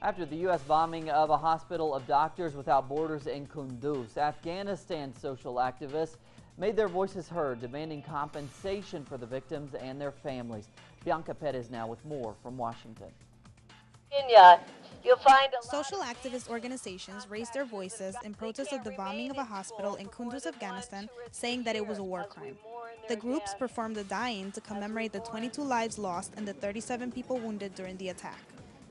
After the U.S. bombing of a hospital of Doctors Without Borders in Kunduz, Afghanistan social activists made their voices heard, demanding compensation for the victims and their families. Bianca Perez now with more from Washington. Kenya, you'll find Social activist organizations raised their voices in protest of the bombing of a hospital in Kunduz, Afghanistan, saying that it was a war crime. The groups performed a dying to commemorate the 22 lives lost and the 37 people wounded during the attack.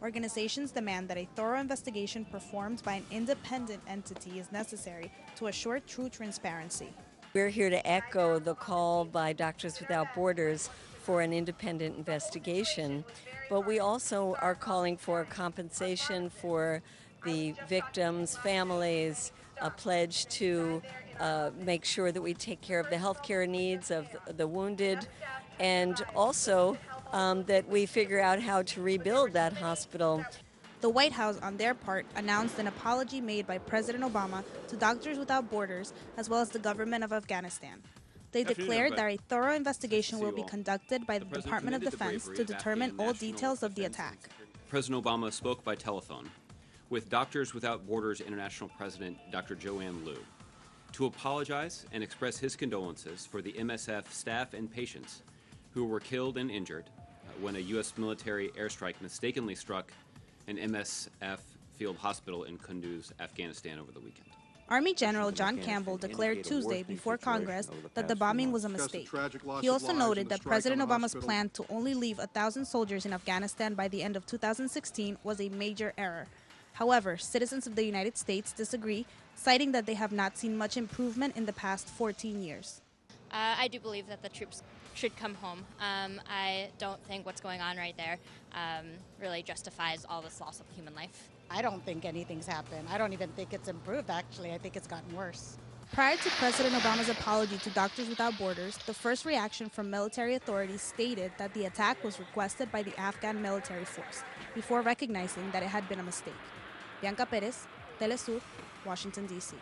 Organizations demand that a thorough investigation performed by an independent entity is necessary to assure true transparency. We're here to echo the call by Doctors Without Borders for an independent investigation, but we also are calling for compensation for the victims' families, a pledge to make sure that we take care of the healthcare needs of the wounded, and also that we figure out how to rebuild that hospital. The White House, on their part, announced an apology made by President Obama to Doctors Without Borders as well as the government of Afghanistan. They declared that a thorough investigation will be conducted by the Department of Defense to determine all details of the attack. President Obama spoke by telephone with Doctors Without Borders International President Dr. Joanne Liu to apologize and express his condolences for the MSF staff and patients who were killed and injured when a U.S. military airstrike mistakenly struck an MSF field hospital in Kunduz, Afghanistan over the weekend. Army General John Campbell declared Tuesday before Congress that the bombing was a mistake. He also noted that President Obama's plan to only leave 1,000 soldiers in Afghanistan by the end of 2016 was a major error. However, citizens of the United States disagree, citing that they have not seen much improvement in the past 14 years. I do believe that the troops should come home. I don't think what's going on right there really justifies all this loss of human life. I don't think anything's happened. I don't even think it's improved, actually. I think it's gotten worse. Prior to President Obama's apology to Doctors Without Borders, the first reaction from military authorities stated that the attack was requested by the Afghan military force, before recognizing that it had been a mistake. Bianca Perez, Telesur, Washington, D.C.